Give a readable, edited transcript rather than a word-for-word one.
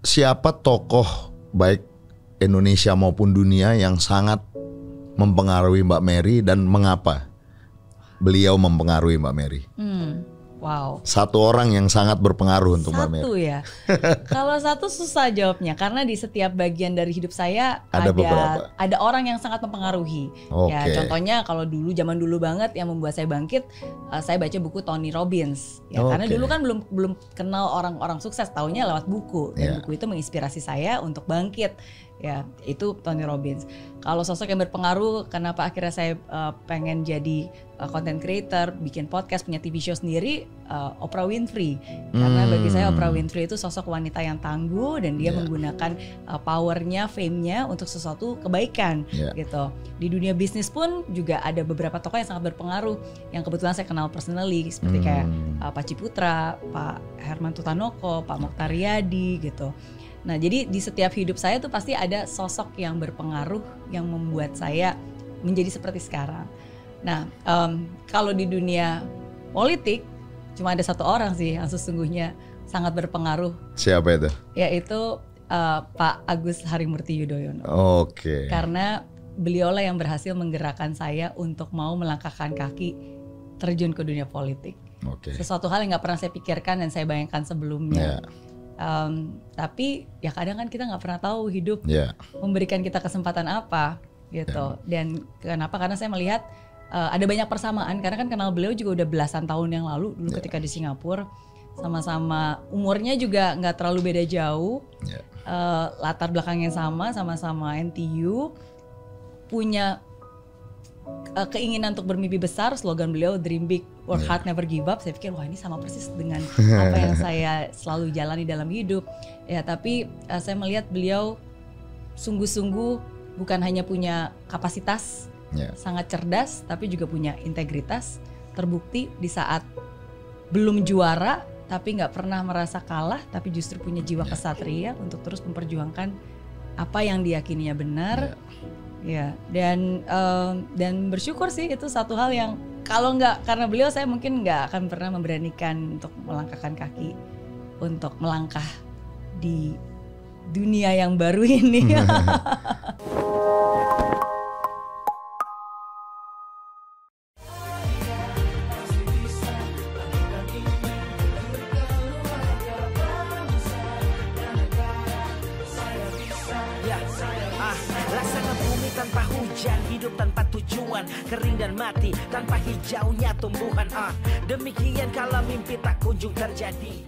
siapa tokoh baik Indonesia maupun dunia yang sangat mempengaruhi Mbak Mary dan mengapa beliau mempengaruhi Mbak Mary? Wow. Satu orang yang sangat berpengaruh untuk Mbak Mary. Satu ya. Kalau satu susah jawabnya karena di setiap bagian dari hidup saya ada orang yang sangat mempengaruhi. Ya, contohnya kalau zaman dulu banget yang membuat saya bangkit, saya baca buku Tony Robbins. Ya, karena dulu kan belum kenal orang-orang sukses, taunya lewat buku. Dan buku itu menginspirasi saya untuk bangkit. Ya, itu Tony Robbins. Kalau sosok yang berpengaruh, kenapa akhirnya saya pengen jadi content creator, bikin podcast, punya TV show sendiri, Oprah Winfrey. Karena bagi saya Oprah Winfrey itu sosok wanita yang tangguh dan dia menggunakan powernya, fame-nya untuk sesuatu kebaikan gitu. Di dunia bisnis pun juga ada beberapa tokoh yang sangat berpengaruh yang kebetulan saya kenal personally seperti kayak Pak Ciputra, Pak Herman Tutanoko, Pak Mokhtar Riyadi gitu. Nah, jadi di setiap hidup saya tuh pasti ada sosok yang berpengaruh yang membuat saya menjadi seperti sekarang. Nah, kalau di dunia politik cuma ada satu orang sih yang sesungguhnya sangat berpengaruh. Siapa itu? Yaitu Pak Agus Harimurti Yudhoyono. Karena beliaulah yang berhasil menggerakkan saya untuk mau melangkahkan kaki terjun ke dunia politik. Sesuatu hal yang nggak pernah saya pikirkan dan saya bayangkan sebelumnya. Tapi ya kadang kan kita nggak pernah tahu hidup memberikan kita kesempatan apa gitu. Dan kenapa? Karena saya melihat ada banyak persamaan karena kan kenal beliau juga udah belasan tahun yang lalu dulu ketika di Singapura, sama-sama umurnya juga nggak terlalu beda jauh, latar belakang yang sama-sama NTU, punya keinginan untuk bermimpi besar. Slogan beliau Dream Big, Work Hard, Never Give Up. Saya pikir wah ini sama persis dengan apa yang saya selalu jalani dalam hidup. Ya, tapi saya melihat beliau sungguh-sungguh bukan hanya punya kapasitas sangat cerdas, tapi juga punya integritas. Terbukti di saat belum juara tapi nggak pernah merasa kalah, tapi justru punya jiwa kesatria untuk terus memperjuangkan apa yang diyakininya benar. Ya, dan bersyukur sih itu satu hal yang kalau nggak karena beliau saya mungkin nggak akan pernah memberanikan untuk melangkahkan kaki untuk melangkah di dunia yang baru ini. Tanpa hujan, hidup tanpa tujuan, kering dan mati tanpa hijaunya tumbuhan. Demikian kalau mimpi tak kunjung terjadi.